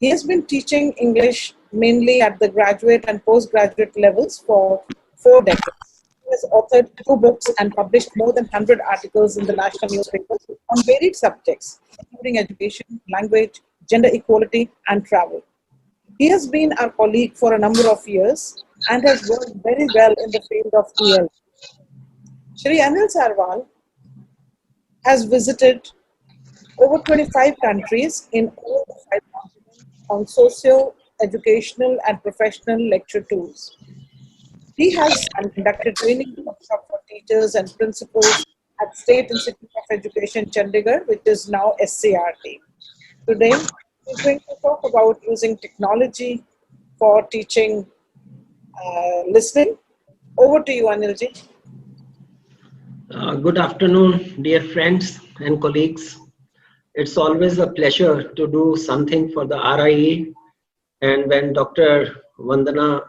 He has been teaching English mainly at the graduate and postgraduate levels for 4 decades. He has authored 2 books and published more than 100 articles in the national newspapers on varied subjects, including education, language, gender equality, and travel. He has been our colleague for a number of years and has worked very well in the field of EL. Shri Anil Sarwal has visited over 25 countries in all the 5 continents on socio, educational, and professional lecture tours. He has conducted training workshops for teachers and principals at State Institute of Education, Chandigarh, which is now SCRT. Today, he's going to talk about using technology for teaching listening. Over to you, Anilji. Good afternoon, dear friends and colleagues. It's always a pleasure to do something for the RIE. And when Dr. Vandana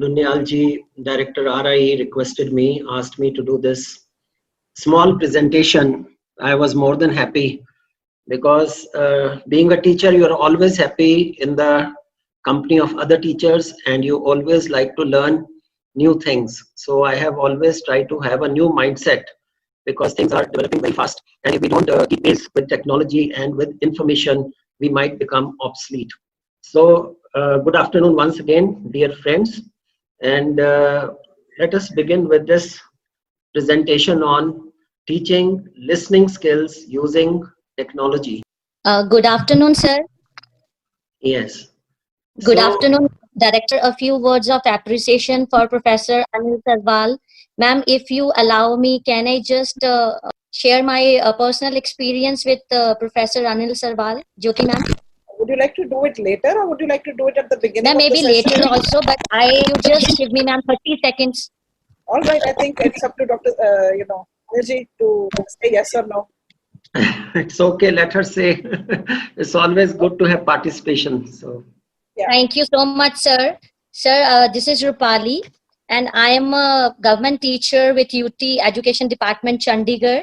Nunyalji, Director RIE, requested me, asked me to do this small presentation, I was more than happy, because being a teacher, you're always happy in the company of other teachers, and you always like to learn new things. So I have always tried to have a new mindset, because things are developing very fast, and if we don't keep pace with technology and with information, we might become obsolete. So good afternoon once again, dear friends, and let us begin with this presentation on teaching listening skills using technology. Good afternoon, sir. Yes. Good afternoon, Director. A few words of appreciation for Professor Anil Sarwal. Ma'am, if you allow me, can I just share my personal experience with Professor Anil Sarwal? Jyoti ma'am? Would you like to do it later, or would you like to do it at the beginning? Maybe later also, but you just give me, ma'am, 30 seconds. All right, I think it's up to Dr. Anilji to say yes or no. It's okay, let her say. It's always good to have participation. So yeah. Thank you so much, sir. Sir, this is Rupali, and I am a government teacher with UT Education Department, Chandigarh.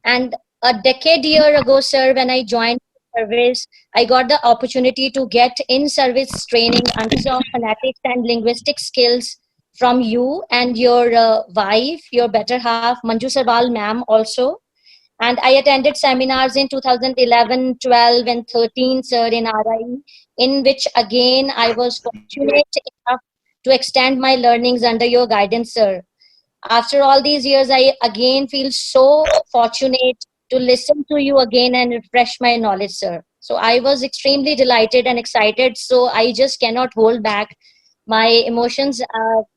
And a year ago, sir, when I joined service, I got the opportunity to get in-service training under of phonetics and linguistic skills from you and your wife, your better half, Manju Sarwal ma'am also. And I attended seminars in 2011, 12 and 13, sir, in RIE, in which again I was fortunate enough to extend my learnings under your guidance, sir. After all these years, I again feel so fortunate to listen to you again and refresh my knowledge, sir. So I was extremely delighted and excited, so I just cannot hold back my emotions.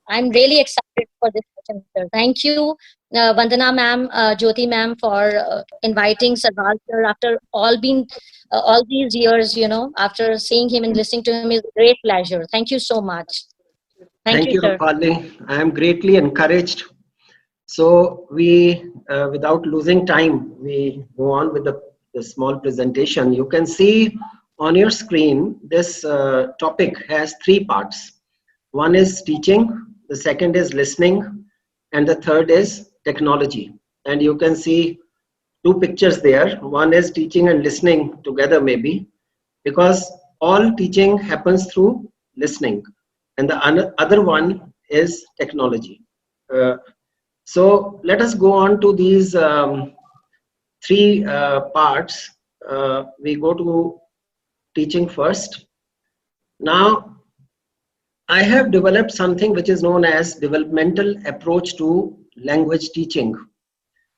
I'm really excited for this session, sir. Thank you, Vandana ma'am, Jyoti ma'am, for inviting Sarwal sir after all these years, you know, after seeing him and listening to him is a great pleasure. Thank you so much. Thank you, sir. Rupali. I am greatly encouraged. So we, without losing time, we go on with the small presentation. You can see on your screen, this topic has 3 parts. One is teaching, the second is listening, and the third is technology. And you can see 2 pictures there. One is teaching and listening together maybe, because all teaching happens through listening. And the other one is technology. So let us go on to these 3 parts. We go to teaching first. Now, I have developed something which is known as developmental approach to language teaching.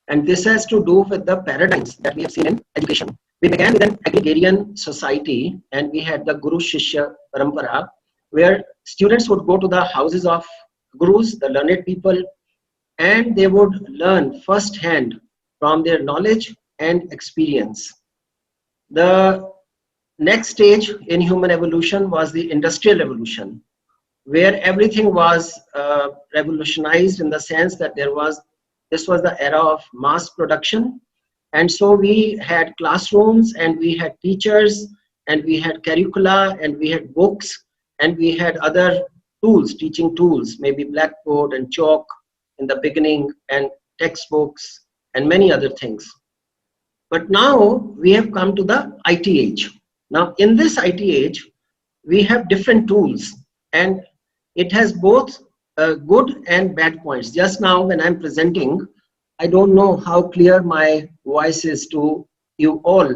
And this has to do with the paradigms that we have seen in education. We began with an agrarian society, and we had the Guru Shishya Parampara, where students would go to the houses of gurus, the learned people, and they would learn firsthand from their knowledge and experience. The next stage in human evolution was the industrial evolution, where everything was revolutionized in the sense that this was the era of mass production. And so we had classrooms, and we had teachers, and we had curricula, and we had books, and we had other tools, teaching tools, maybe blackboard and chalk in the beginning, and textbooks, and many other things. But now we have come to the IT age. Now, in this IT age, we have different tools, and it has both good and bad points. Just now, when I'm presenting, I don't know how clear my voice is to you all,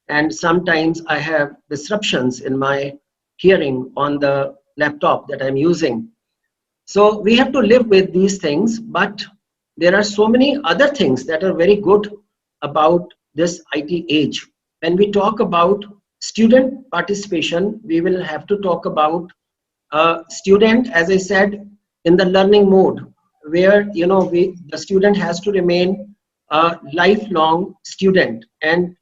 and sometimes I have disruptions in my hearing on the laptop that I'm using. So we have to live with these things, but there are so many other things that are very good about this IT age. When we talk about student participation, we will have to talk about student, as I said, in the learning mode, where the student has to remain a lifelong student, and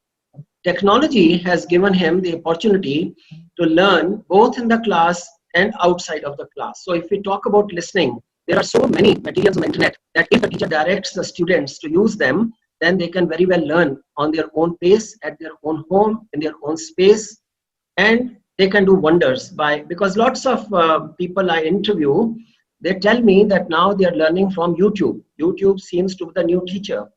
technology has given him the opportunity to learn both in the class and outside of the class. So if we talk about listening, there are so many materials on the internet that if the teacher directs the students to use them, then they can very well learn on their own pace, at their own home, in their own space, and they can do wonders because lots of people I interview, they tell me that now they are learning from YouTube. YouTube seems to be the new teacher.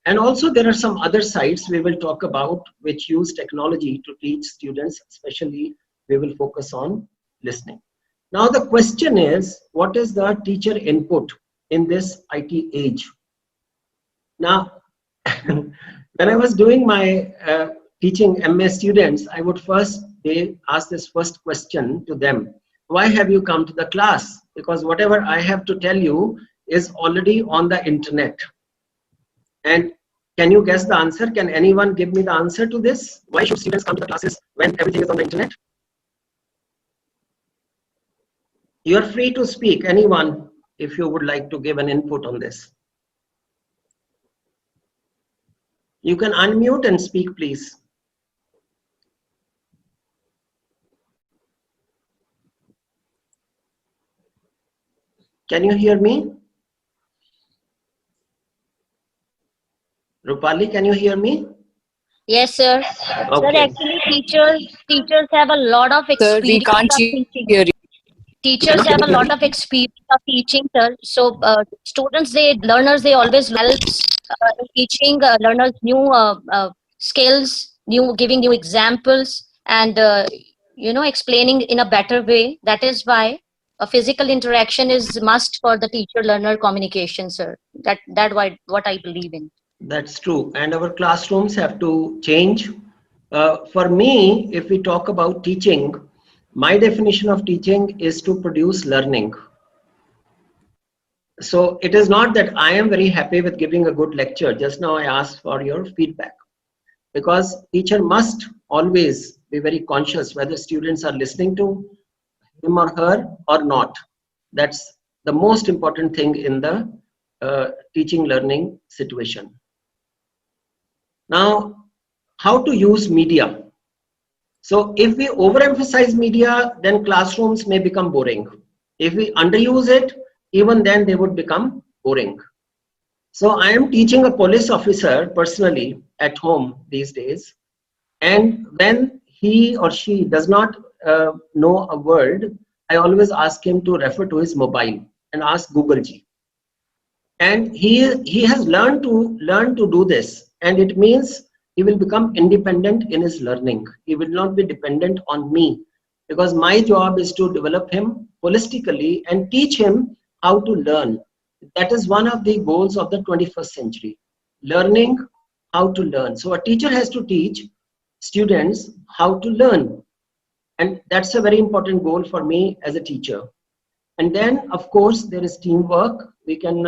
And also there are some other sites we will talk about which use technology to teach students, especially we will focus on listening. Now the question is, what is the teacher input in this IT age? Now, when I was doing my teaching MA students, I would first ask this first question to them. Why have you come to the class? Because whatever I have to tell you is already on the internet. And can you guess the answer? Can anyone give me the answer to this? Why should students come to the classes when everything is on the internet? You are free to speak, anyone, if you would like to give an input on this. You can unmute and speak, please. Can you hear me? Rupali, can you hear me? Yes, sir. Okay. Sir, actually, teachers have a lot of Sir, we experience can't of hear teaching. you. Teachers have a lot of experience of teaching, sir. So students, learners, they always helps in teaching learners new skills, giving new examples, and explaining in a better way. That is why a physical interaction is must for the teacher-learner communication, sir. What I believe in. That's true. And our classrooms have to change. For me, if we talk about teaching, my definition of teaching is to produce learning. So it is not that I am very happy with giving a good lecture. Just now I asked for your feedback, because teacher must always be very conscious whether students are listening to him or her or not. That's the most important thing in the teaching learning situation. Now, how to use media? So if we overemphasize media, then classrooms may become boring. If we underuse it, even then they would become boring. So I am teaching a police officer personally at home these days, and when he or she does not know a word, I always ask him to refer to his mobile and ask Google G. And he has learned to do this, and it means he will become independent in his learning. He will not be dependent on me, because my job is to develop him holistically and teach him how to learn. That is one of the goals of the 21st century, learning how to learn. So a teacher has to teach students how to learn, and that's a very important goal for me as a teacher. And then, of course, there is teamwork. We can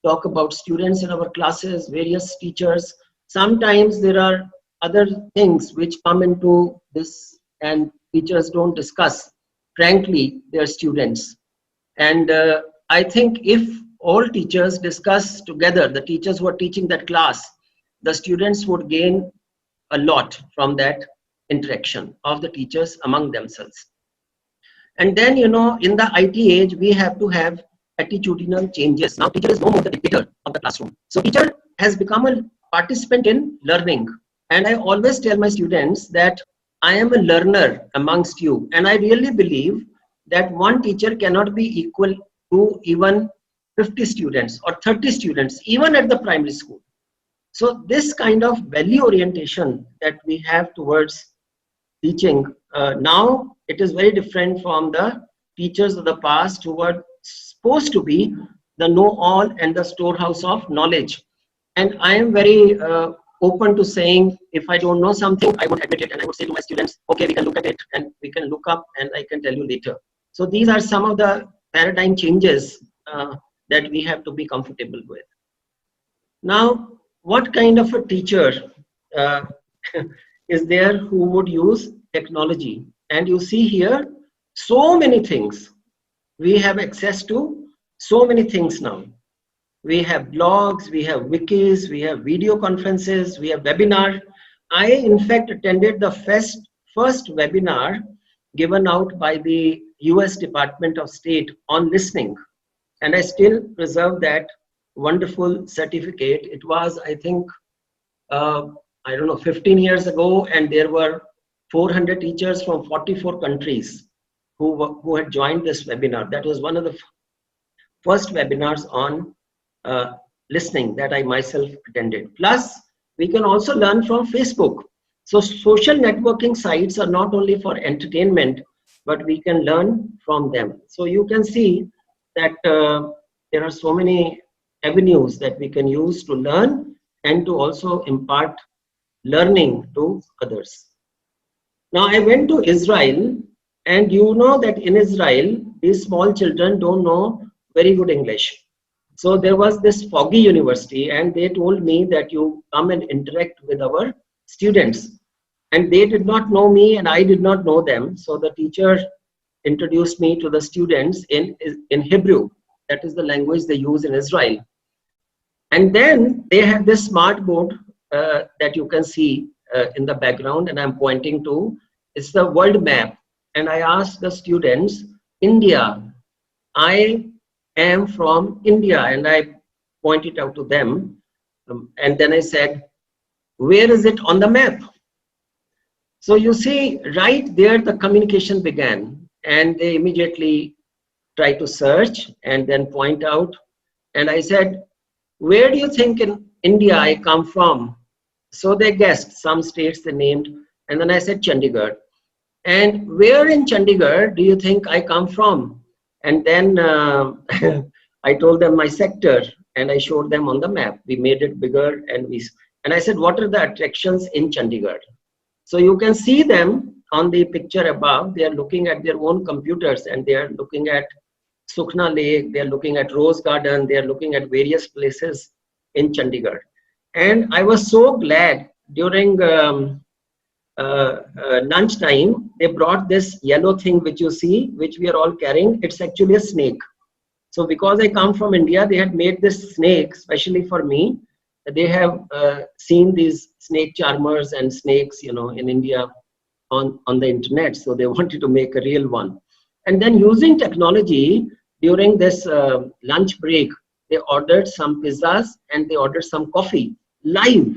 talk about students in our classes, various teachers. Sometimes there are other things which come into this and teachers don't discuss, frankly, their students. And I think if all teachers discuss together, the teachers who are teaching that class, the students would gain a lot from that interaction of the teachers among themselves. And then, in the IT age, we have to have attitudinal changes. Now, teacher is no more the dictator of the classroom. So teacher has become a participant in learning. And I always tell my students that I am a learner amongst you. And I really believe that one teacher cannot be equal to even 50 students or 30 students, even at the primary school. So this kind of value orientation that we have towards teaching. Now it is very different from the teachers of the past who were supposed to be the know-all and the storehouse of knowledge. And I am very open to saying, if I don't know something, I won't admit it, and I would say to my students, okay, we can look at it and we can look up and I can tell you later. So these are some of the paradigm changes that we have to be comfortable with. Now, what kind of a teacher is there who would use technology? And you see here, so many things. We have access to so many things now. We have blogs, we have wikis, we have video conferences, we have webinar. I, in fact, attended the first webinar given out by the US Department of State on listening. And I still preserve that wonderful certificate. It was, I think, I don't know, 15 years ago, and there were 400 teachers from 44 countries who had joined this webinar. That was one of the first webinars on listening that I myself attended. Plus, we can also learn from Facebook. So social networking sites are not only for entertainment, but we can learn from them. So you can see that there are so many avenues that we can use to learn and to also impart learning to others. Now I went to Israel, and you know that in Israel, these small children don't know very good English. So there was this foggy university, and they told me that you come and interact with our students. And they did not know me and I did not know them. So the teacher introduced me to the students in Hebrew. That is the language they use in Israel. And then they have this smart board that you can see in the background, and I'm pointing to. It's the world map. And I asked the students, India, I am from India, and I pointed out to them. And then I said, where is it on the map? So you see, right there, the communication began, and they immediately tried to search and then point out. And I said, where do you think in India I come from? So they guessed some states they named. And then I said, Chandigarh. And where in Chandigarh do you think I come from? And then I told them my sector, and I showed them on the map. We made it bigger, and I said, what are the attractions in Chandigarh? So you can see them on the picture above. They are looking at their own computers, and they are looking at Sukhna Lake, they are looking at Rose Garden, they are looking at various places in Chandigarh. And I was so glad during lunch time, they brought this yellow thing which you see, which we are all carrying. It's actually a snake. So because I come from India, they had made this snake specially for me. They have seen these snake charmers and snakes, you know, in India on the internet. So they wanted to make a real one. And then using technology during this lunch break, they ordered some pizzas and they ordered some coffee live.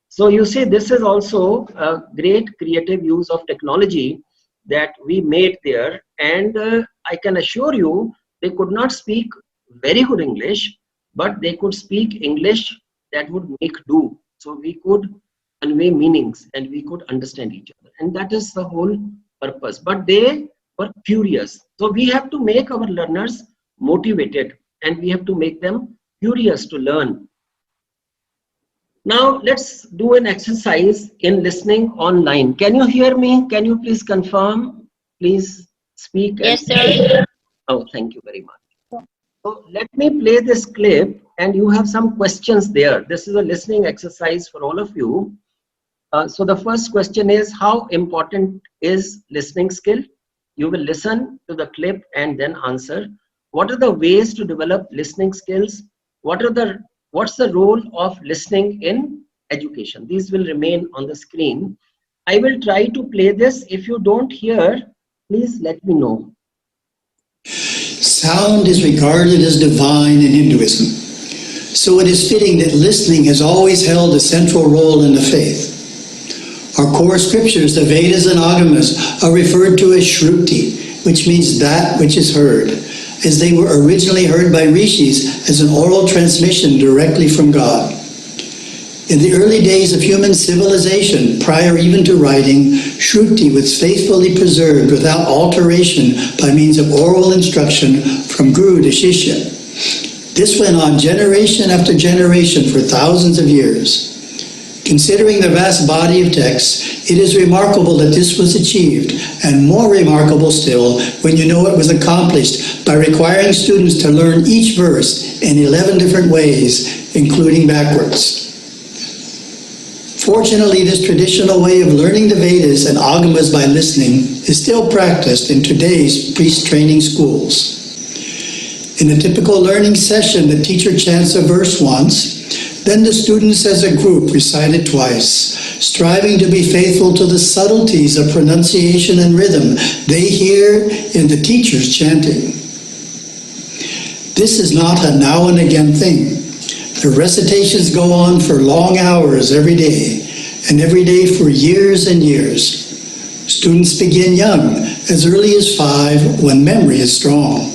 So you see, this is also a great creative use of technology that we made there. And I can assure you, they could not speak very good English, but they could speak English that would make do. So we could convey meanings and we could understand each other. And that is the whole purpose. But they were curious. So we have to make our learners motivated, and we have to make them curious to learn. Now let's do an exercise in listening online. Can you hear me? Can you please confirm? Please speak. Yes, sir. Oh, thank you very much. So let me play this clip, and you have some questions there. This is a listening exercise for all of you. So the first question is, how important is listening skill? You will listen to the clip and then answer. What are the ways to develop listening skills? What's the role of listening in education? These will remain on the screen. I will try to play this. If you don't hear, please let me know. Sound is regarded as divine in Hinduism, so it is fitting that listening has always held a central role in the faith. Our core scriptures, the Vedas and Agamas, are referred to as Shruti, which means that which is heard, as they were originally heard by rishis as an oral transmission directly from God. In the early days of human civilization, prior even to writing, Shruti was faithfully preserved without alteration by means of oral instruction from Guru to Shishya. This went on generation after generation for thousands of years. Considering the vast body of texts, it is remarkable that this was achieved, and more remarkable still when you know it was accomplished by requiring students to learn each verse in 11 different ways, including backwards. Fortunately, this traditional way of learning the Vedas and Agamas by listening is still practiced in today's priest training schools. In a typical learning session, the teacher chants a verse once, then the students as a group recite it twice, striving to be faithful to the subtleties of pronunciation and rhythm they hear in the teacher's chanting. This is not a now and again thing. The recitations go on for long hours every day, and every day for years and years. Students begin young, as early as 5, when memory is strong.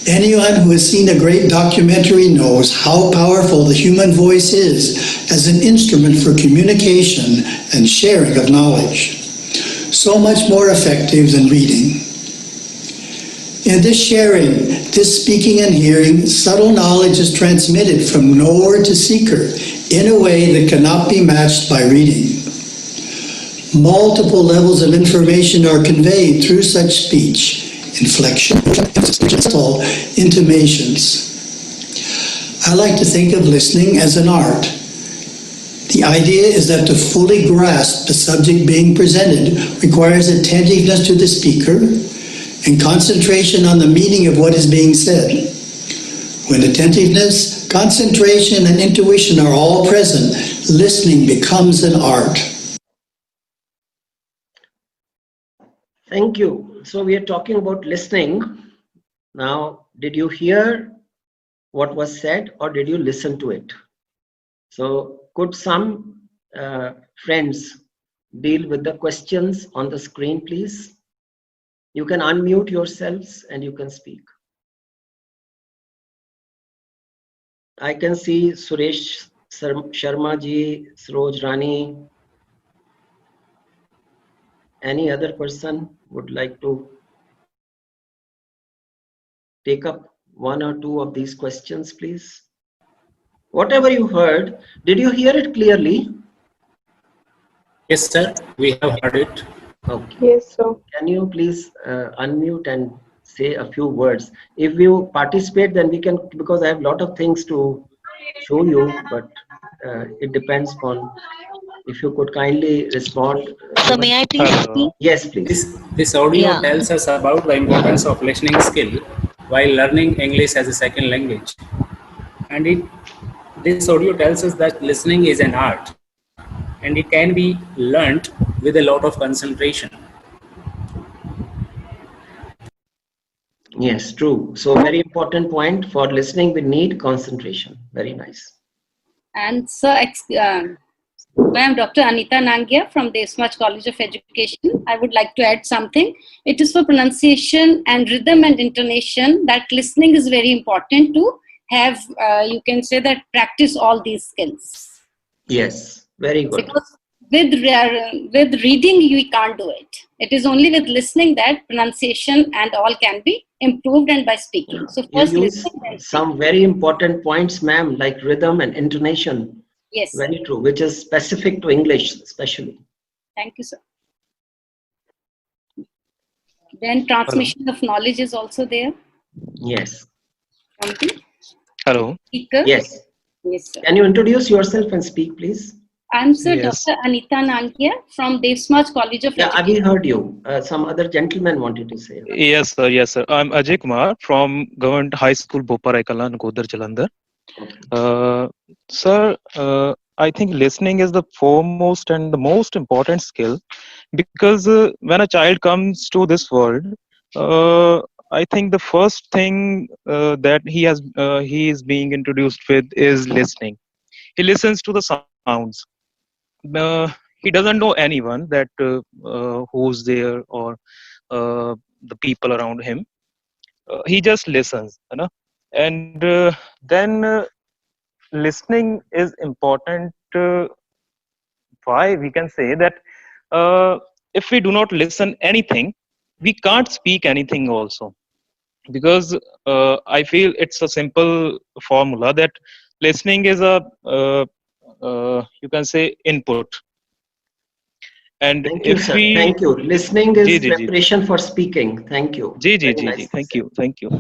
Anyone who has seen a great documentary knows how powerful the human voice is as an instrument for communication and sharing of knowledge. So much more effective than reading. In this sharing, this speaking and hearing, subtle knowledge is transmitted from knower to seeker in a way that cannot be matched by reading. Multiple levels of information are conveyed through such speech, inflection, subtle intimations. I like to think of listening as an art. The idea is that to fully grasp the subject being presented requires attentiveness to the speaker and concentration on the meaning of what is being said. When attentiveness, concentration, and intuition are all present, listening becomes an art. Thank you. So we are talking about listening. Now, did you hear what was said or did you listen to it? So could some friends deal with the questions on the screen, please? You can unmute yourselves and you can speak. I can see Suresh Sharma ji, Saroj Rani. Any other person would like to take up one or two of these questions, please? Whatever you heard, did you hear it clearly? Yes, sir. We have heard it. Okay. Yes, sir. Can you please unmute and say a few words? If you participate, then we can, because I have a lot of things to show you, but it depends on if you could kindly respond. So may I please speak? Yes, please. This audio Yeah. tells us about the importance of listening skill while learning English as a second language. And this audio tells us that listening is an art and it can be learnt with a lot of concentration. Yes, true. So very important point for listening, we need concentration. Very nice. And so, I am Dr. Anita Nangia from the Ismach College of Education. I would like to add something. It is for pronunciation and rhythm and intonation that listening is very important to have, you can say that practice all these skills. Yes, very good. Because with reading, we can't do it. It is only with listening that pronunciation and all can be improved and by speaking. So first You use listening and some very important points, ma'am, like rhythm and intonation. yes. Very true, which is specific to English, especially. Thank you, sir. Then transmission of knowledge is also there. Yes. From the Hello. speaker. Yes. Yes, sir. Can you introduce yourself and speak, please? I'm Sir Yes. Dr. Anita Nangia from Devsmaj College of Yeah, Education. Abhi heard you. Some other gentleman wanted to say. Yes, sir. Yes, sir. I'm Ajay Kumar from Government High School, Boparai Kala, Nakodar, Jalandhar. Sir, I think listening is the foremost and the most important skill because when a child comes to this world, I think the first thing that he is being introduced with is listening. He listens to the sounds. He doesn't know anyone that who's there or the people around him. He just listens, you know, and then listening is important. Why we can say that if we do not listen anything, we can't speak anything also. Because I feel it's a simple formula that listening is a you can say input, and Thank you, if sir. we Thank you. Listening ji is ji ji preparation for speaking. Thank you. ji ji Very ji ji nicely said. thank you.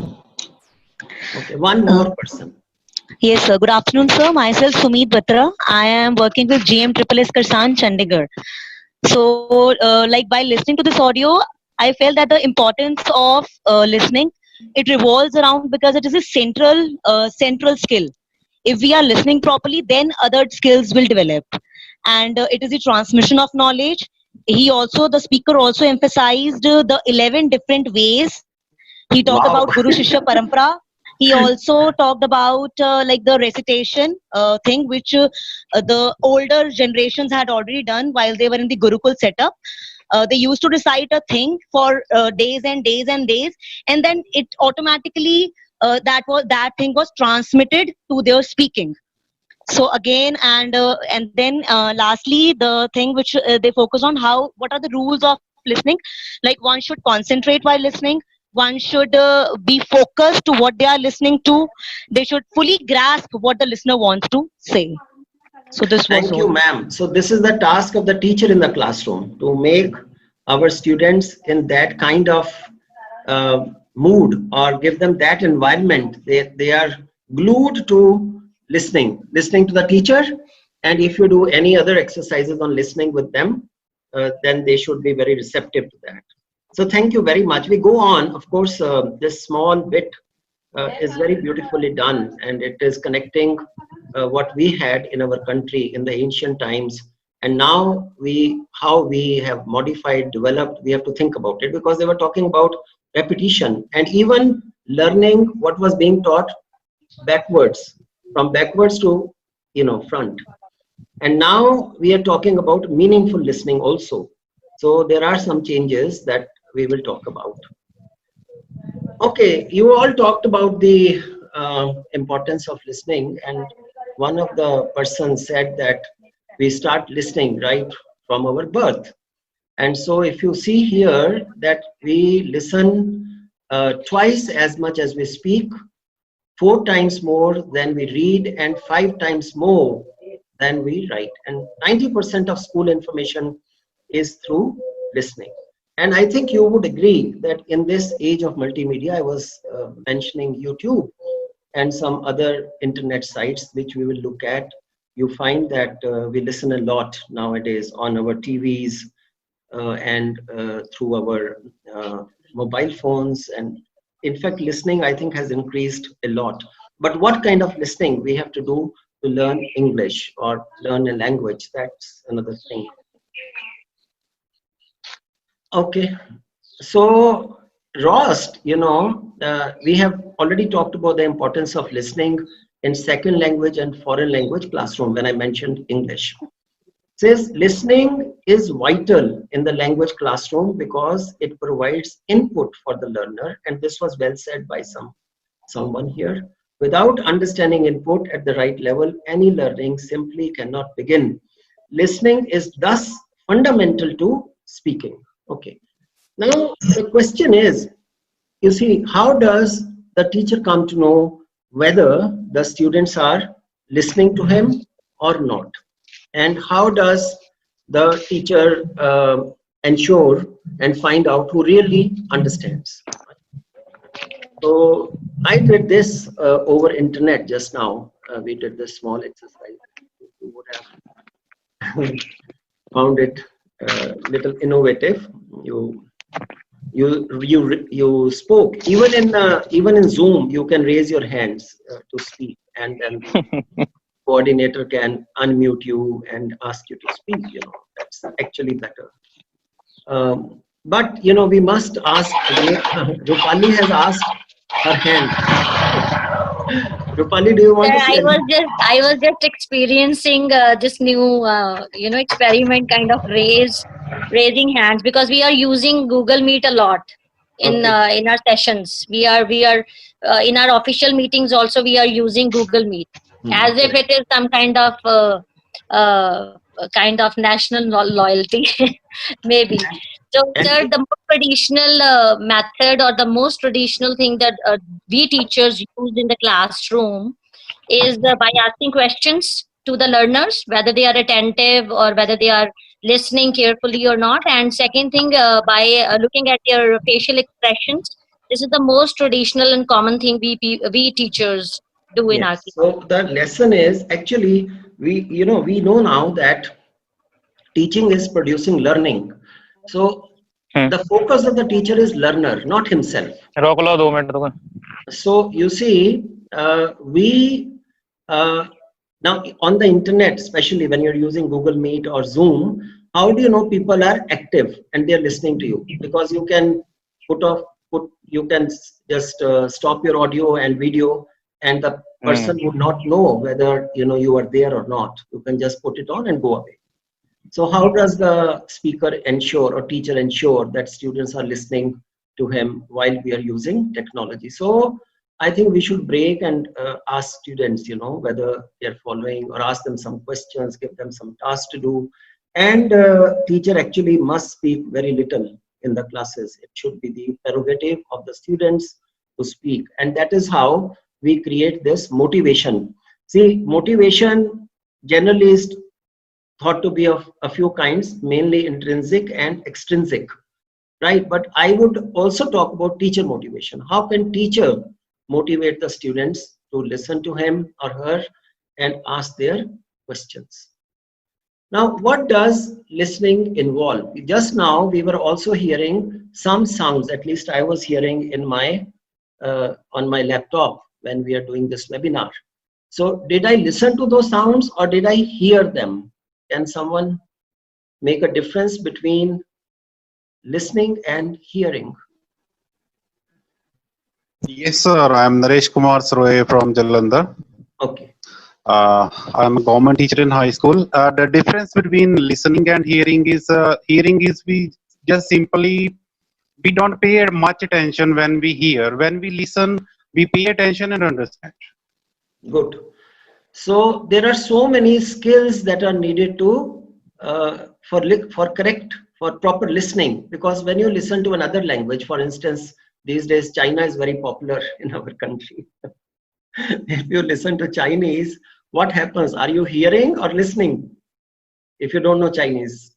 Okay, one Uh, more person. yes, sir. Good afternoon, sir. Myself, Sumit Batra. I am working with GM SSS Karsan, Chandigarh. So, like by listening to this audio, I felt that the importance of listening, it revolves around because it is a central skill. If we are listening properly, then other skills will develop, and it is the transmission of knowledge. The speaker also emphasized the 11 different ways. He talked about Wow. Guru Shishya Parampara. He also talked about like the recitation thing, which the older generations had already done while they were in the Gurukul setup. They used to recite a thing for days and days and days, and then it automatically that thing was transmitted to their speaking. So again, and then lastly, the thing which they focus on, how what are the rules of listening. Like one should concentrate while listening, one should be focused to what they are listening to, they should fully grasp what the listener wants to say. So this was Thank you, all. ma'am. So this is the task of the teacher in the classroom, to make our students in that kind of mood, or give them that environment. They are glued to listening to the teacher. And if you do any other exercises on listening with them, then they should be very receptive to that. So thank you very much. We go on. Of course, this small bit is very beautifully done, and it is connecting what we had in our country in the ancient times, and now how we have modified, developed. We have to think about it, because they were talking about repetition and even learning what was being taught backwards, from backwards to front. And now we are talking about meaningful listening also. So there are some changes that we will talk about. Okay, you all talked about the importance of listening, and one of the persons said that we start listening right from our birth. And so if you see here that we listen twice as much as we speak, 4 times more than we read, and 5 times more than we write. And 90% of school information is through listening. And I think you would agree that in this age of multimedia, I was mentioning YouTube and some other internet sites which we will look at. You find that we listen a lot nowadays on our TVs and through our mobile phones. And in fact, listening, I think, has increased a lot. But what kind of listening we have to do to learn English or learn a language, that's another thing. Okay, so Rost, we have already talked about the importance of listening in second language and foreign language classroom when I mentioned English. Says listening is vital in the language classroom because it provides input for the learner, and this was well said by someone here. Without understanding input at the right level, any learning simply cannot begin. Listening is thus fundamental to speaking. Okay. Now the question is, you see, how does the teacher come to know whether the students are listening to him or not? And how does the teacher ensure and find out who really understands? So I did this over internet just now. We did this small exercise. You would have found it little innovative. You spoke. Even in Zoom, you can raise your hands to speak, and then the coordinator can unmute you and ask you to speak. That's actually better. But we must ask again. Rupali has asked her hand. Rupali, do you want to say anything? I was just experiencing this new experiment, kind of raising hands, because we are using Google Meet a lot in Okay. in our sessions. We are in our official meetings also, we are using Google Meet. as if it is some kind of national loyalty, maybe. So, sir, the most traditional method or the most traditional thing that we teachers use in the classroom is by asking questions to the learners, whether they are attentive or whether they are listening carefully or not. And second thing, by looking at their facial expressions. This is the most traditional and common thing we teachers do in our Yes. So the lesson is actually we know now that teaching is producing learning. So the focus of the teacher is learner, not himself. रोक लो 2 minute रुको. So you see, we now on the internet, especially when you're using Google Meet or Zoom, how do you know people are active and they're listening to you? Because you can you can just stop your audio and video, and the person would not know whether you are there or not. You can just put it on and go away. So how does the speaker ensure or teacher ensure that students are listening to him while we are using technology? So I think we should break and ask students, whether they're following, or ask them some questions, give them some tasks to do. And teacher actually must speak very little in the classes. It should be the prerogative of the students to speak. And that is how we create this motivation. See, motivation generally is thought to be of a few kinds, mainly intrinsic and extrinsic, right? But I would also talk about teacher motivation. How can teacher motivate the students to listen to him or her and ask their questions? Now, what does listening involve? Just now, we were also hearing some sounds, at least I was hearing in my on my laptop when we are doing this webinar. So did I listen to those sounds or did I hear them? Can someone make a difference between listening and hearing? Yes, sir. I am Naresh Kumar Surve from Jalandhar. Okay. I'm a government teacher in high school. The difference between listening and hearing is we just simply, we don't pay much attention when we hear. When we listen, we pay attention and understand. Good. So there are so many skills that are needed to for proper listening, because when you listen to another language, for instance, these days China is very popular in our country. If you listen to Chinese, what happens? Are you hearing or listening? If you don't know Chinese,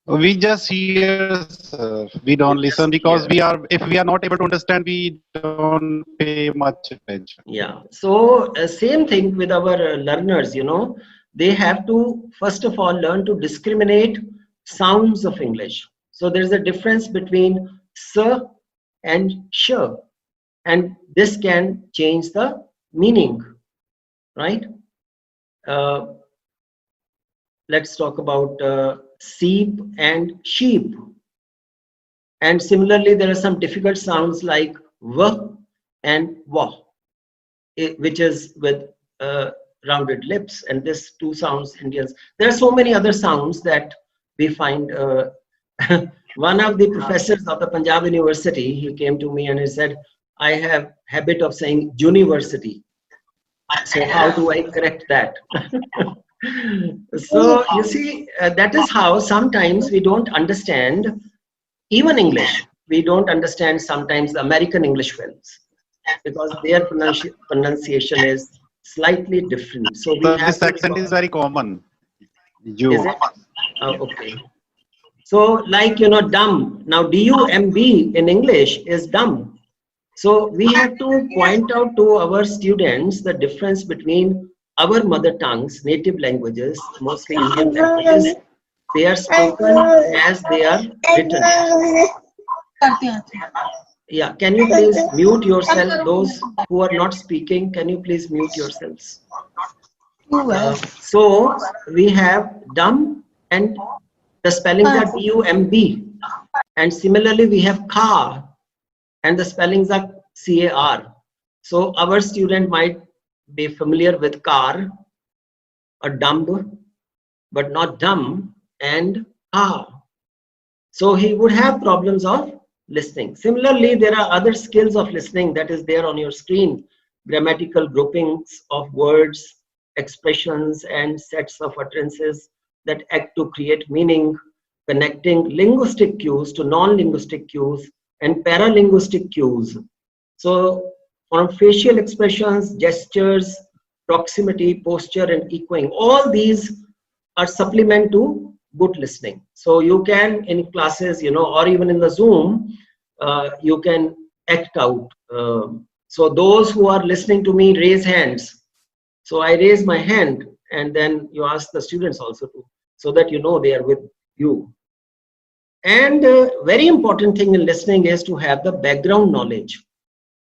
We just hear, sir. We don't listen because if we are not able to understand, we don't pay much attention. yeah. So same thing with our learners. They have to first of all learn to discriminate sounds of English. So there's a difference between s and sh, and this can change the meaning, right? Let's talk about sheep and sheep. And similarly, there are some difficult sounds like v and wa, which is with rounded lips. And this two sounds, Indians. There are so many other sounds that we find. One of the professors of the Punjab University, he came to me and he said, I have habit of saying university. So how do I correct that? So you see, that is how sometimes we don't understand even English. We don't understand sometimes the American English films because their pronunciation is slightly different. So we have this accent is very common. Is it? Oh, okay. So like, dumb. Now D-U-M-B in English is dumb. So we have to point out to our students the difference between our mother tongues, native languages, mostly Indian languages. They are spoken as they are written. Yeah, can you please mute yourself? Those who are not speaking, can you please mute yourselves? So we have dumb, and the spellings are D-U-M-B. And similarly, we have car, and the spellings are C-A-R. So our student might be familiar with car or dumb, but not dumb, and car. So he would have problems of listening. Similarly, there are other skills of listening that is there on your screen. Grammatical groupings of words, expressions and sets of utterances that act to create meaning, connecting linguistic cues to non-linguistic cues and paralinguistic cues. So from facial expressions, gestures, proximity, posture, and echoing, all these are supplement to good listening. So you can, in classes, or even in the Zoom, you can act out. So those who are listening to me, raise hands. So I raise my hand, and then you ask the students also to, so that they are with you. And very important thing in listening is to have the background knowledge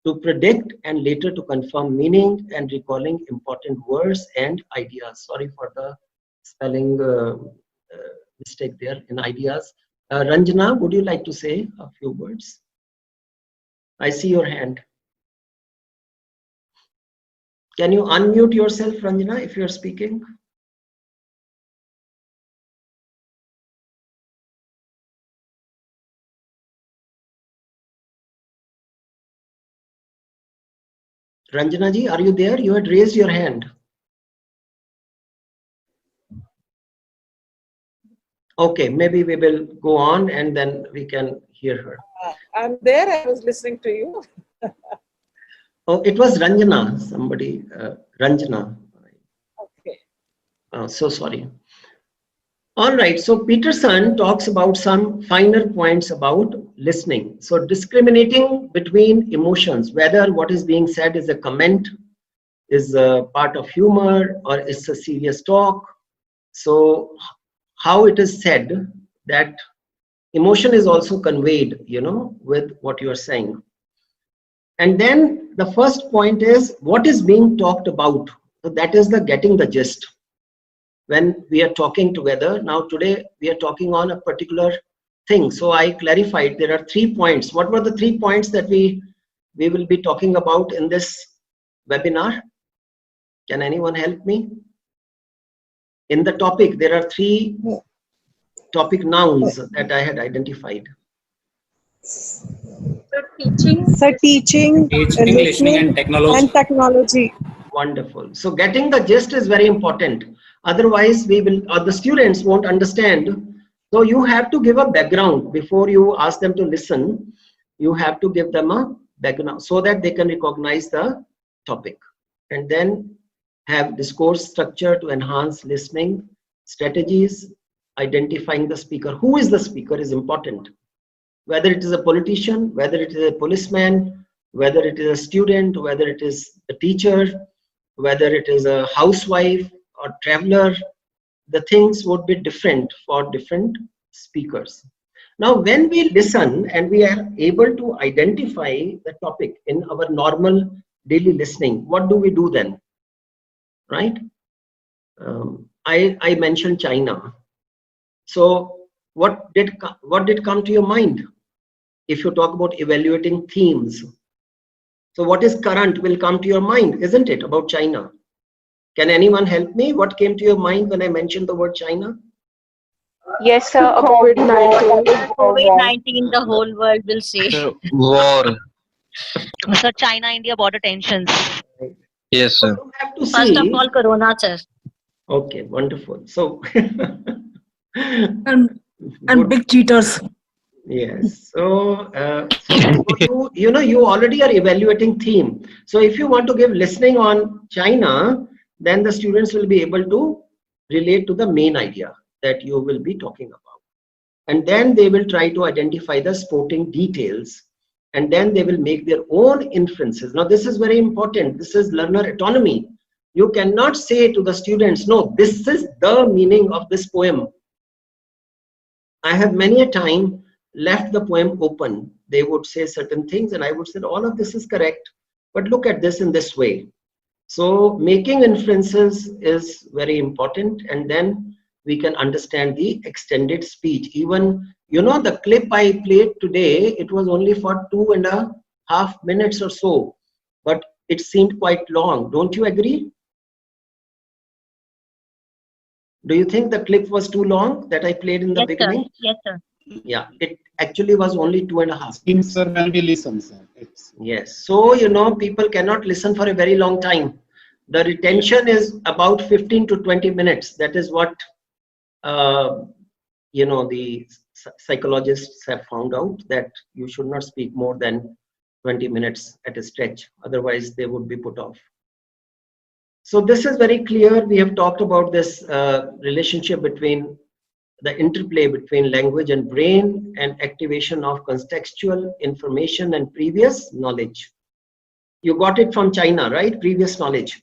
to predict and later to confirm meaning and recalling important words and ideas. Sorry for the spelling mistake there in ideas. Ranjana, would you like to say a few words? I see your hand. Can you unmute yourself, Ranjana, if you're speaking? Ranjana ji, are you there? You had raised your hand. Okay, maybe we will go on and then we can hear her. I'm there. I was listening to you. Oh, it was Ranjana. Somebody, Ranjana. Okay. Oh, so sorry. All right. So Peterson talks about some finer points about listening. So discriminating between emotions, whether what is being said is a comment, is a part of humor, or is a serious talk. So how it is said that emotion is also conveyed, with what you are saying. And then the first point is what is being talked about. So that is the getting the gist. When we are talking together, now today we are talking on a particular thing. So I clarified there are 3 points. What were the 3 points that we will be talking about in this webinar? Can anyone help me? In the topic, there are 3 topic nouns that I had identified. Teaching, Teaching, listening, and technology. Wonderful. So getting the gist is very important. Otherwise, the students won't understand. So you have to give a background before you ask them to listen. You have to give them a background so that they can recognize the topic, and then have discourse structure to enhance listening strategies. Identifying the speaker. Who is the speaker is important. Whether it is a politician, whether it is a policeman, whether it is a student, whether it is a teacher, whether it is a housewife or traveler, the things would be different for different speakers. Now, when we listen and we are able to identify the topic in our normal daily listening, what do we do then? Right? I mentioned China. So what did come to your mind if you talk about evaluating themes? So what is current will come to your mind, isn't it, about China? Can anyone help me? What came to your mind when I mentioned the word China? yes, sir, about COVID-19, the whole world will say. War. Sir, China-India border tensions. Yes, sir. So you have to First of see. all, Corona, sir. Okay, wonderful. So and big cheaters. yes. So, you already are evaluating theme. So if you want to give listening on China, then the students will be able to relate to the main idea that you will be talking about. And then they will try to identify the sporting details, and then they will make their own inferences. Now, this is very important. This is learner autonomy. You cannot say to the students, no, this is the meaning of this poem. I have many a time left the poem open. They would say certain things and I would say all of this is correct, but look at this in this way. So making inferences is very important, and then we can understand the extended speech. Even, the clip I played today, it was only for 2.5 minutes or so, but it seemed quite long. Don't you agree? Do you think the clip was too long that I played in the beginning? Yes, sir. Yeah, it actually was only 2.5 minutes. Sir, when we listen, sir. Yes. So, people cannot listen for a very long time. the retention is about 15 to 20 minutes. That is what the psychologists have found out, that you should not speak more than 20 minutes at a stretch, otherwise they would be put off. So this is very clear. We have talked about this relationship between the interplay between language and brain and activation of contextual information and previous knowledge. You got it from China, right? Previous knowledge,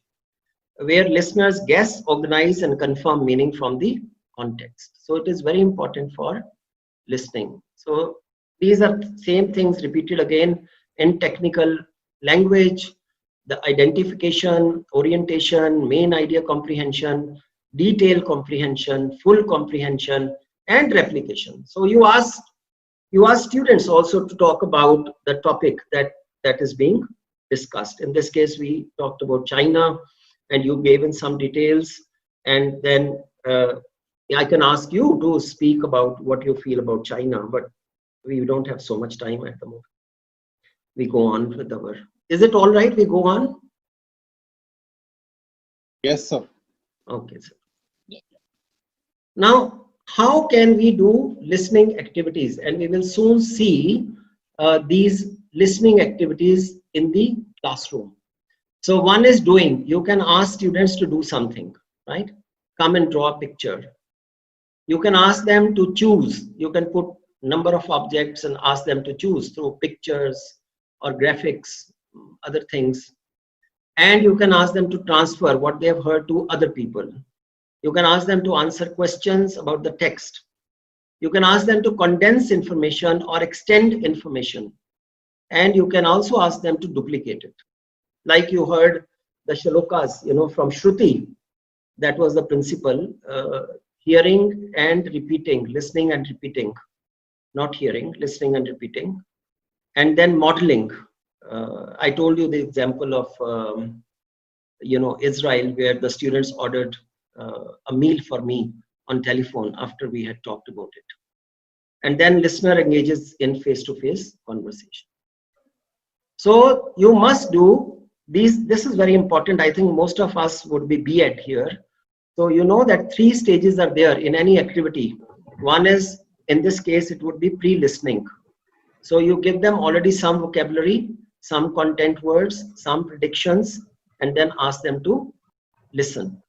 where listeners guess, organize, and confirm meaning from the context. So it is very important for listening. So these are same things repeated again in technical language: the identification, orientation, main idea comprehension, detail comprehension, full comprehension, and replication. So you ask students also to talk about the topic that is being discussed. In this case, we talked about China, and you gave in some details, and then I can ask you to speak about what you feel about China, but we don't have so much time at the moment. We go on with our, is it all right? We go on? Yes, sir. Okay, sir. Now, how can we do listening activities? And we will soon see these listening activities in the classroom. So one is doing. You can ask students to do something, right? Come and draw a picture. You can ask them to choose. You can put number of objects and ask them to choose through pictures or graphics, other things. And you can ask them to transfer what they have heard to other people. You can ask them to answer questions about the text. You can ask them to condense information or extend information. And you can also ask them to duplicate it. Like you heard the shlokas, from Shruti. That was the principle, hearing and repeating, listening and repeating. Not hearing, listening and repeating. And then modeling. I told you the example of, Israel, where the students ordered a meal for me on telephone after we had talked about it. And then listener engages in face-to-face conversation. So you must do these. This is very important. I think most of us would be B.Ed here. So you know that 3 stages are there in any activity. One is, in this case, it would be pre-listening. So you give them already some vocabulary, some content words, some predictions, and then ask them to listen,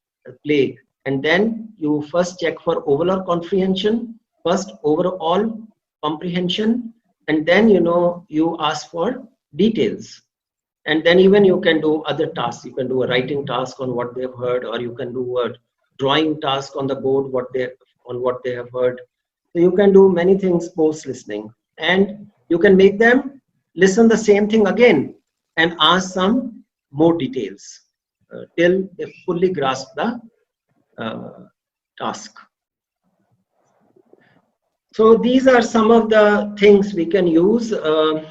play. And then you first check for overall comprehension, and then you ask for details. And then even you can do other tasks. You can do a writing task on what they have heard, or you can do a drawing task on the board what they have heard. So you can do many things post listening, and you can make them listen the same thing again and ask some more details till they fully grasp the task. So these are some of the things we can use.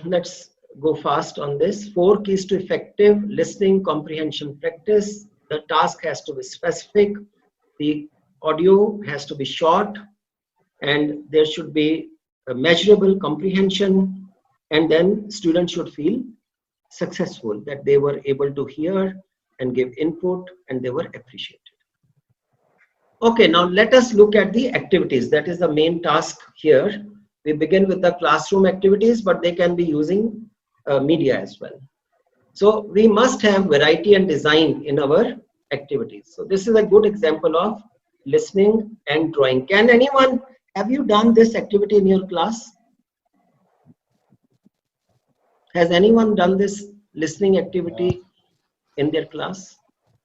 Let's go fast on this. 4 keys to effective listening comprehension practice. The task has to be specific. The audio has to be short, and there should be a measurable comprehension, and then students should feel successful, that they were able to hear and give input and they were appreciated. Okay, now let us look at the activities. That is the main task here. We begin with the classroom activities, but they can be using media as well. So we must have variety and design in our activities. So this is a good example of listening and drawing. Can anyone, have you done this activity in your class? Has anyone done this listening activity in their class?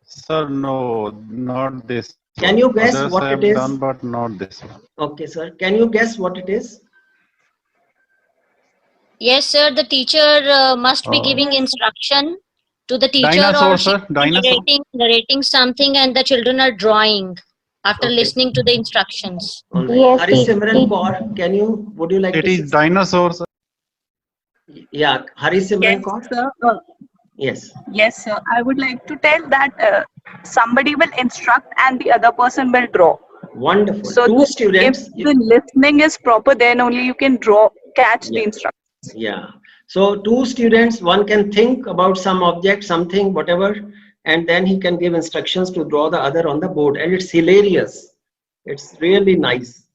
Sir, no, not this. Can you guess Others what have it is? done, but not this one. Okay, sir. Can you guess what it is? Yes, sir. The teacher must be giving instruction to the teacher, Dinosaur, or she sir. Dinosaur. narrating something, and the children are drawing after Okay. listening to the instructions. All right. Yes, Harisimran Kaur, would you like It to is dinosaurs. Yeah, Harisimran Kaur. sir. Yes. Yes, sir. I would like to tell that somebody will instruct and the other person will draw. Wonderful. So 2 students. if the listening is proper, then only you can catch the instruction. Yeah. So 2 students, one can think about some object, something, whatever, and then he can give instructions to draw the other on the board, and it's hilarious. It's really nice.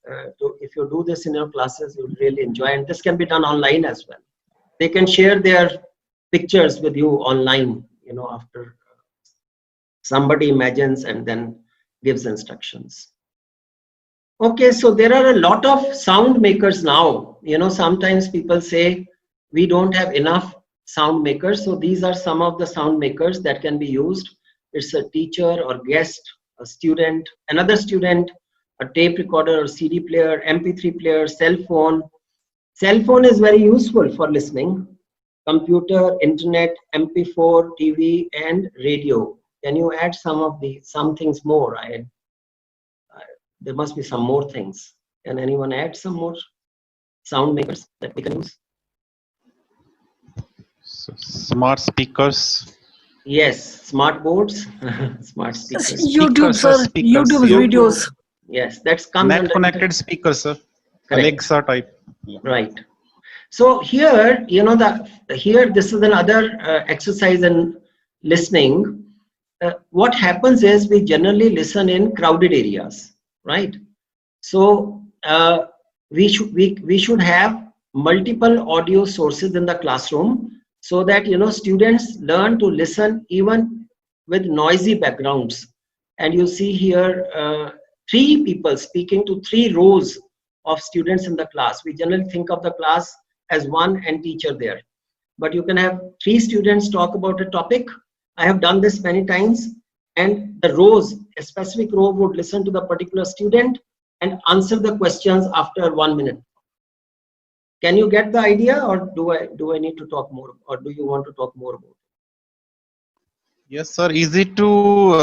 If you do this in your classes, you'll really enjoy, and this can be done online as well. They can share their pictures with you online, you know, after somebody imagines and then gives instructions. Okay, so there are a lot of sound makers now. You know, sometimes people say we don't have enough sound makers. So these are some of the sound makers that can be used. It's a teacher or guest, a student, another student, a tape recorder or CD player, MP3 player, cell phone. Cell phone is very useful for listening. Computer, internet, MP4, TV, and radio. Can you add some things more? There must be some more things. Can anyone add some more sound makers that we can use? So, smart speakers. Yes, smart boards, smart speakers. YouTube, sir. Speakers, YouTube yeah. videos. Yes, that's comes Net under connected speakers, sir. Correct. Alexa type. Yeah. Right. So here, you know, this is another exercise in listening. What happens is we generally listen in crowded areas, right? So we should have multiple audio sources in the classroom, so that, you know, students learn to listen even with noisy backgrounds. And you see here 3 people speaking to 3 rows of students in the class. We generally think of the class as one and teacher there, but you can have 3 students talk about a topic. I have done this many times, and the rows, a specific row would listen to the particular student and answer the questions after 1 minute. Can you get the idea, or do I need to talk more, or do you want to talk more about it? Yes, sir. Is it to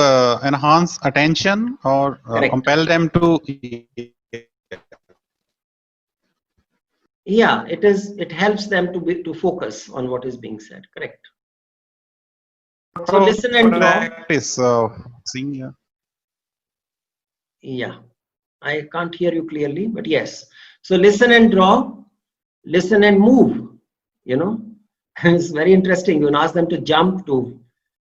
enhance attention or compel them to? Yeah, it is. It helps them to focus on what is being said. Correct. So listen and draw. Practice. Seeing, yeah. Yeah, I can't hear you clearly, but yes. So listen and draw. Listen and move, you know. It's very interesting. You can ask them to jump, to,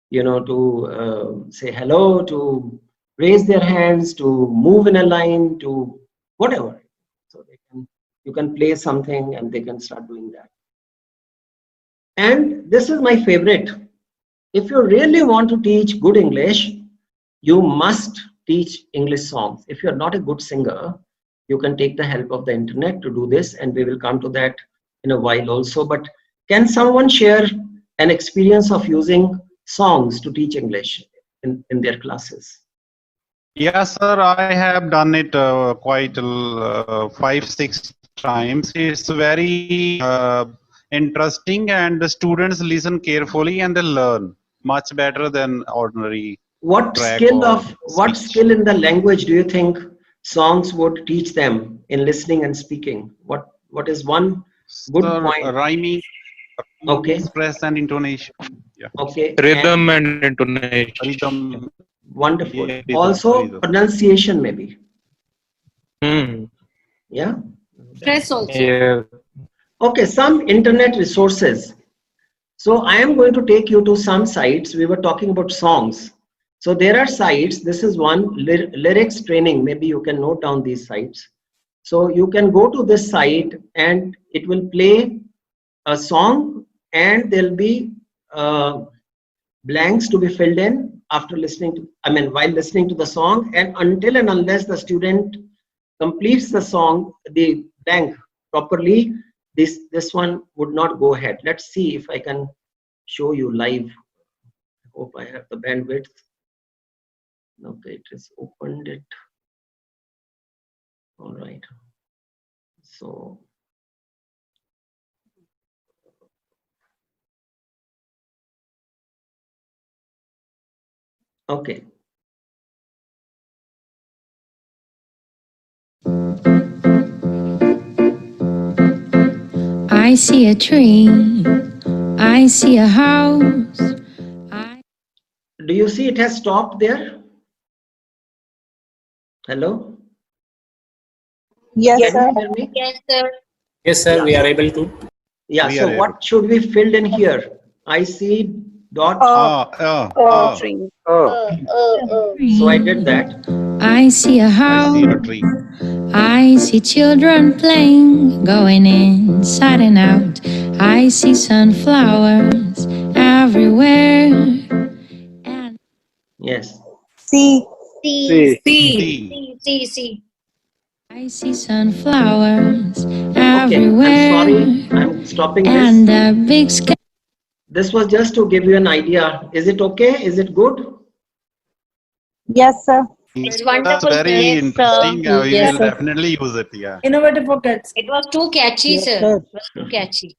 you know, to say hello, to raise their hands, to move in a line, to whatever. So you can play something and they can start doing that. And this is my favorite. If you really want to teach good English, you must teach English songs. If you're not a good singer, you can take the help of the internet to do this, and we will come to that in a while also. But can someone share an experience of using songs to teach English in their classes? Yes, sir. I have done it quite 5-6 times. It's very interesting, and the students listen carefully and they learn much better than ordinary. What skill in the language do you think songs would teach them in listening and speaking? What is one good point? Rhyming, okay. Express and intonation. Yeah. Okay. Rhythm and intonation. Rhythm. Wonderful. Yeah, rhythm, also rhythm. Pronunciation maybe. Yeah. Stress also. Yeah. Okay, some internet resources. So I am going to take you to some sites. We were talking about songs. So there are sites. This is one, lyrics training. Maybe you can note down these sites. So you can go to this site and it will play a song, and there'll be blanks to be filled in after listening to, while listening to the song, and until and unless the student completes the song, the blank properly, this one would not go ahead. Let's see if I can show you live. I hope I have the bandwidth. Okay, it is opened it. All right. So okay. I see a tree. I see a house. Do you see it has stopped there? Hello? Yes, sir. Yes, sir. Yes, sir, Yeah. we are able to. Yeah, We so are what should we fill in here? I see dot. Tree. So I did that. I see a I house. see a tree. I see children playing, going inside and out. I see sunflowers everywhere. And Yes. C. C. T. C. I see sunflowers Okay, everywhere. I'm sorry. I'm stopping this. And a big sky. This was just to give you an idea. Is it okay? Is it good? Yes, sir. It's That's wonderful, sir. very Yes, interesting. We will Yes, sir. definitely use it. Yeah. Innovative for kids. It was too catchy, Yes, sir. sir. It was too catchy.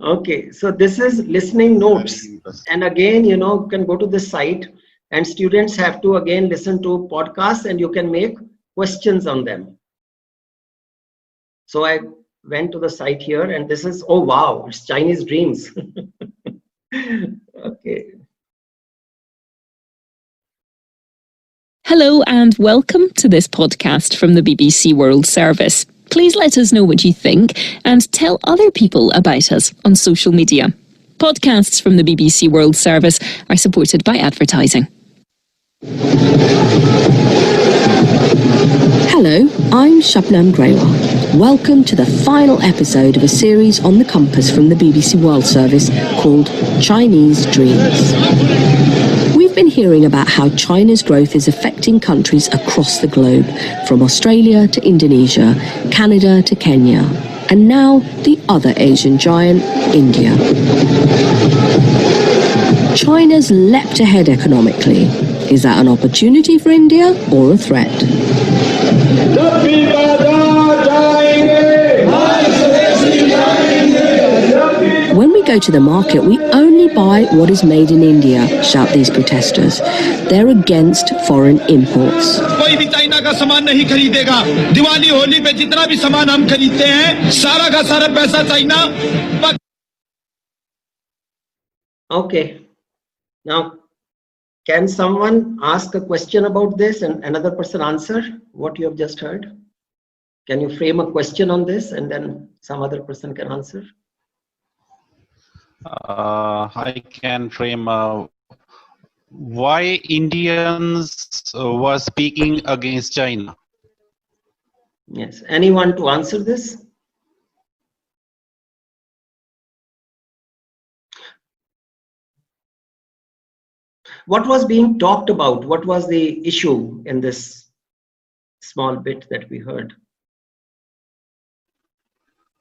Okay, so this is listening notes. Very interesting. And again, you know, you can go to this site and students have to again listen to podcasts and you can make questions on them. So I went to the site here and this is, oh wow, it's Chinese dreams. Okay. Hello and welcome to this podcast from the BBC World Service. Please let us know what you think and tell other people about us on social media. Podcasts from the BBC World Service are supported by advertising. Hello, I'm Shabnam Grewal. Welcome to the final episode of a series on the compass from the BBC World Service called Chinese Dreams. We've been hearing about how China's growth is affecting countries across the globe, from Australia to Indonesia, Canada to Kenya, and now the other Asian giant, India. China's leapt ahead economically. Is that an opportunity for India or a threat? When we go to the market, we only buy what is made in India, shout these protesters. They're against foreign imports. कोई भी China का सामान नहीं खरीदेगा। दिवाली होली पे जितना भी सामान हम खरीदते हैं, सारा का सारा पैसा China. Okay. Now, can someone ask a question about this and another person answer what you have just heard? Can you frame a question on this and then some other person can answer? I can frame why Indians were speaking against China. Yes. Anyone to answer this? What was being talked about? What was the issue in this small bit that we heard?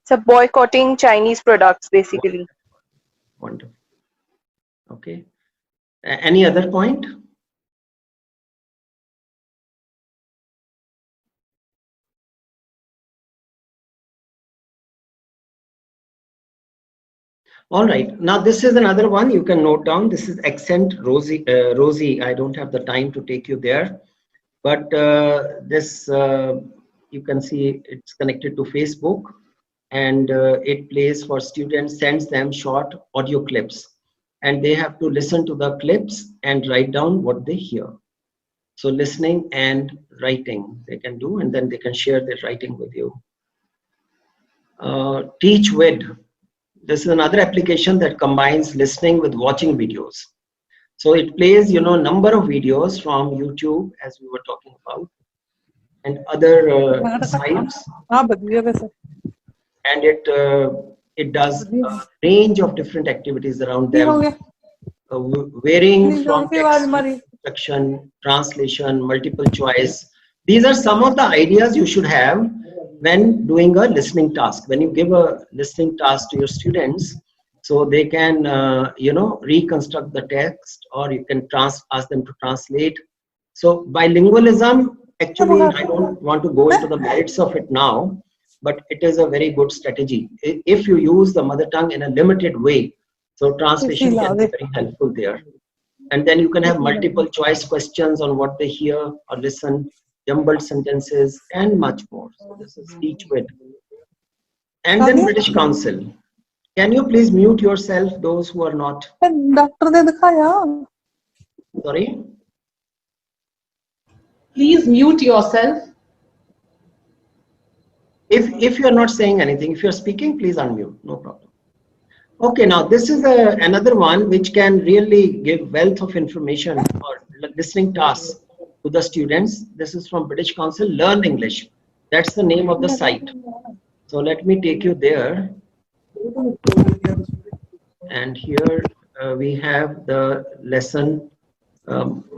So boycotting Chinese products, basically. Wonderful. Okay. Any other point? All right. Now this is another one you can note down. This is accent Rosie. I don't have the time to take you there, but this you can see it's connected to Facebook, and it plays for students, sends them short audio clips, and they have to listen to the clips and write down what they hear. So listening and writing they can do, and then they can share their writing with you. Teach with. This is another application that combines listening with watching videos. So it plays, you know, number of videos from YouTube, as we were talking about, and other sites. And it does a range of different activities around them, varying from text instruction, translation, multiple choice. These are some of the ideas you should have when doing a listening task. When you give a listening task to your students, so they can you know, reconstruct the text, or you can ask them to translate. So bilingualism, actually I don't want to go into the merits of it now, but it is a very good strategy if you use the mother tongue in a limited way. So translation can be very helpful there, and then you can have multiple choice questions on what they hear or listen, jumbled sentences, and much more. So this is Teach With. And then British Council. Can you please mute yourself, those who are not? Sorry? Please mute yourself. If you're not saying anything, if you're speaking, please unmute, no problem. Okay, now this is another one which can really give wealth of information or listening tasks to the students. This is from British Council, Learn English. That's the name of the site. So let me take you there. And here we have the lesson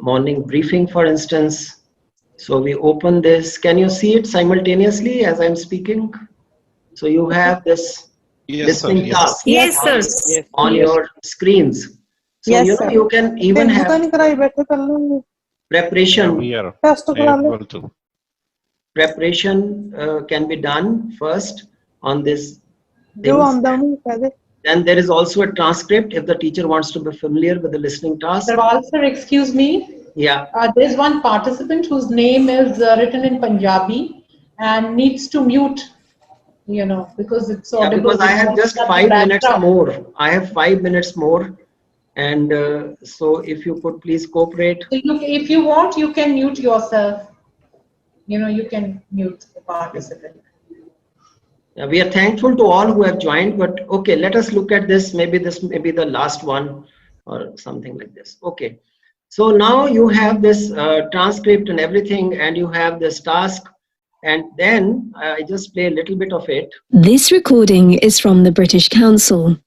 morning briefing, for instance. So we open this. Can you see it simultaneously as I'm speaking? So you have this listening task on your screens. So you know, you can even have preparation. Preparation can be done first on this things. Then there is also a transcript if the teacher wants to be familiar with the listening task. Sarwal sir, excuse me. Yeah. There's one participant whose name is written in Punjabi and needs to mute, you know, because it's audible. Because I have just 5 minutes more. I have 5 minutes more. And so if you could please cooperate. So if you want, you can mute yourself. You know, you can mute the participant. Yeah, we are thankful to all who have joined, but okay, let us look at this. Maybe this may be the last one or something like this. Okay. So now you have this transcript and everything, and you have this task. And then I just play a little bit of it. This recording is from the British Council.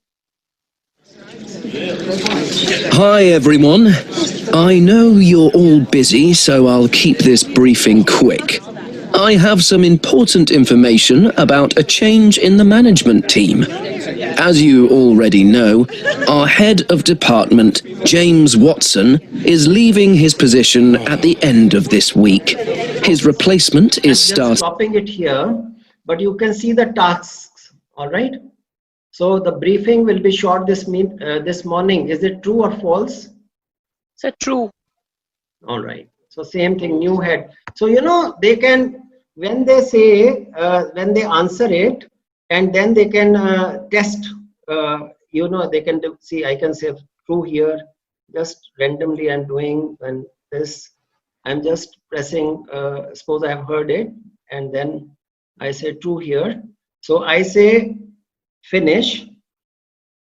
Hi everyone. I know you're all busy, so I'll keep this briefing quick. I have some important information about a change in the management team. As you already know, our head of department, James Watson, is leaving his position at the end of this week. His replacement is stopping it here, but you can see the tasks, all right? So the briefing will be short this morning. Is it true or false? So true. All right. So same thing, new head. So, you know, they can, when they say, when they answer it, and then they can test, you know, they can see, I can say true here, just randomly I'm doing, and this, I'm just pressing, suppose I have heard it, and then I say true here. So I say finish,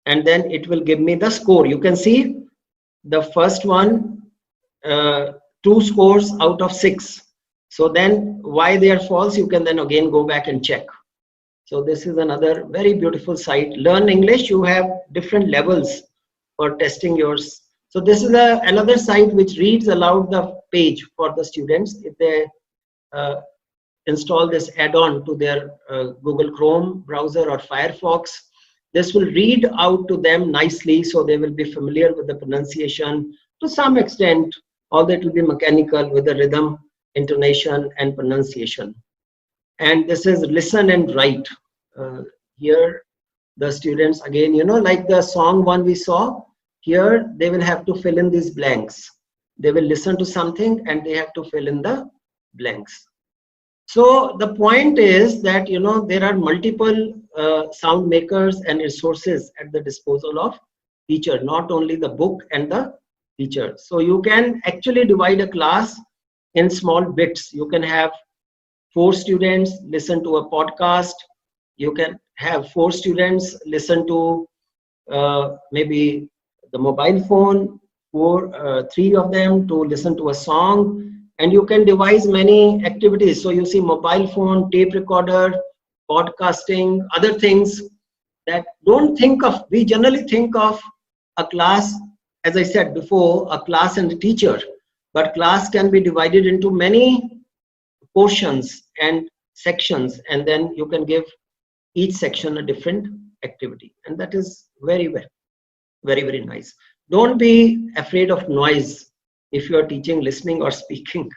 and then it will give me the score. You can see the first one, 2 scores out of 6. So then why they are false, you can then again go back and check. So this is another very beautiful site. Learn English, you have different levels for testing yours. So this is another site which reads aloud the page for the students if they install this add-on to their Google Chrome browser or Firefox. This will read out to them nicely, so they will be familiar with the pronunciation to some extent, although it will be mechanical with the rhythm, intonation, and pronunciation. And this is listen and write. Here, the students, again, you know, like the song one we saw, here they will have to fill in these blanks. They will listen to something and they have to fill in the blanks. So the point is that, you know, there are multiple sound makers and resources at the disposal of teacher, not only the book and the teacher. So you can actually divide a class in small bits. You can have 4 students listen to a podcast. You can have 4 students listen to maybe the mobile phone, 3 of them to listen to a song. And you can devise many activities. So you see mobile phone, tape recorder, podcasting, other things that don't think of, we generally think of a class, as I said before, a class and a teacher. But class can be divided into many portions and sections, and then you can give each section a different activity. And that is very, very, very, very nice. Don't be afraid of noise if you are teaching listening or speaking.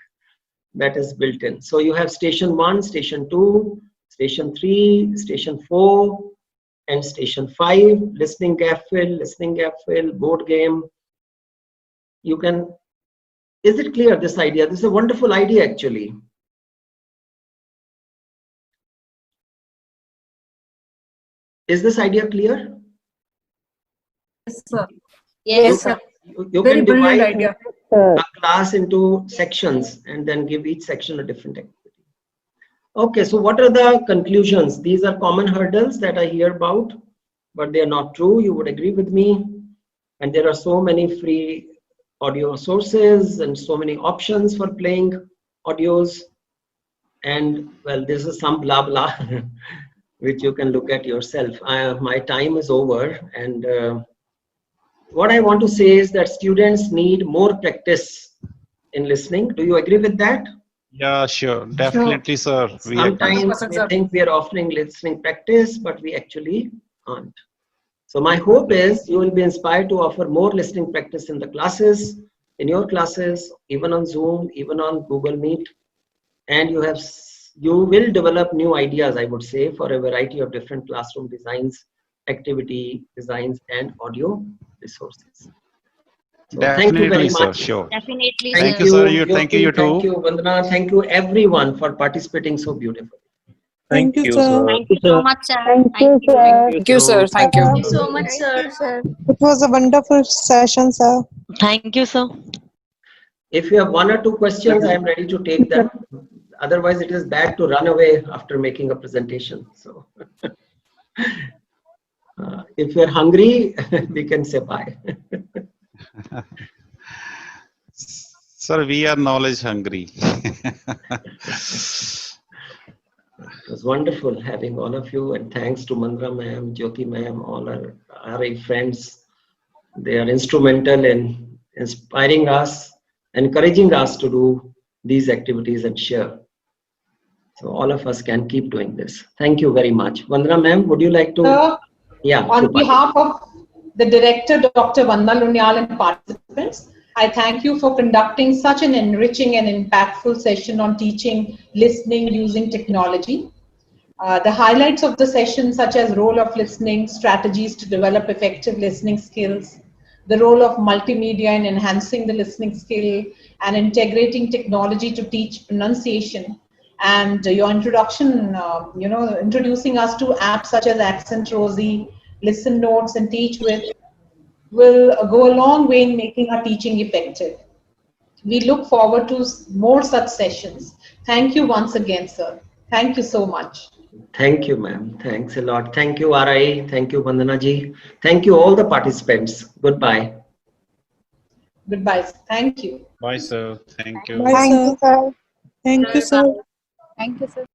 That is built in. So you have station 1, station 2, station 3, station 4, and station 5, listening gap fill, board game. You can, is it clear, this idea? This is a wonderful idea actually. Is this idea clear? Yes, sir. Yes, sir. You Very can brilliant divide idea. a class into sections and then give each section a different activity. Okay, so what are the conclusions? These are common hurdles that I hear about, but they are not true. You would agree with me. And there are so many free audio sources and so many options for playing audios. And well, this is some blah blah which you can look at yourself. My time is over, and what I want to say is that students need more practice in listening. Do you agree with that? Yeah, sure. Definitely, sir. We agree. Sometimes we think we are offering listening practice, but we actually aren't. So my hope is you will be inspired to offer more listening practice in the classes, in your classes, even on Zoom, even on Google Meet. And you will develop new ideas, I would say, for a variety of different classroom designs, activity designs, and audio resources. So thank you very Definitely, sir. much. Sure. Definitely, Thank sir. you, sir. Thank you, you too. Thank you, Vandana. Thank you, everyone, for participating so beautifully. Thank you, sir. Thank you so much, sir. Thank you, sir. Thank you, sir. Thank you. Thank you so much, sir. It was a wonderful session, sir. Thank you, sir. If you have one or two questions, I am ready to take them. Otherwise, it is bad to run away after making a presentation. So, if you're hungry, we can say bye. Sir, we are knowledge hungry. It was wonderful having all of you, and thanks to Mandra ma'am, Jyoti ma'am, all our RI friends. They are instrumental in inspiring us, encouraging us to do these activities and share. So all of us can keep doing this. Thank you very much. Vandana ma'am, would you like to? Sir, Yeah. on behalf of the director, Dr. Vandana Lunyal, and participants, I thank you for conducting such an enriching and impactful session on teaching listening using technology. The highlights of the session, such as role of listening, strategies to develop effective listening skills, the role of multimedia in enhancing the listening skill, and integrating technology to teach pronunciation, and your introduction, introducing us to apps such as Accent Rosie, Listen Notes, and Teach With, will go a long way in making our teaching effective. We look forward to more such sessions. Thank you once again, sir. Thank you so much. Thank you, ma'am. Thanks a lot. Thank you, RI. Thank you, Vandana ji. Thank you, all the participants. Goodbye. Goodbye. Thank you. Bye, sir. Thank you. Thank you, sir. Thank you, sir. Thank you, sir.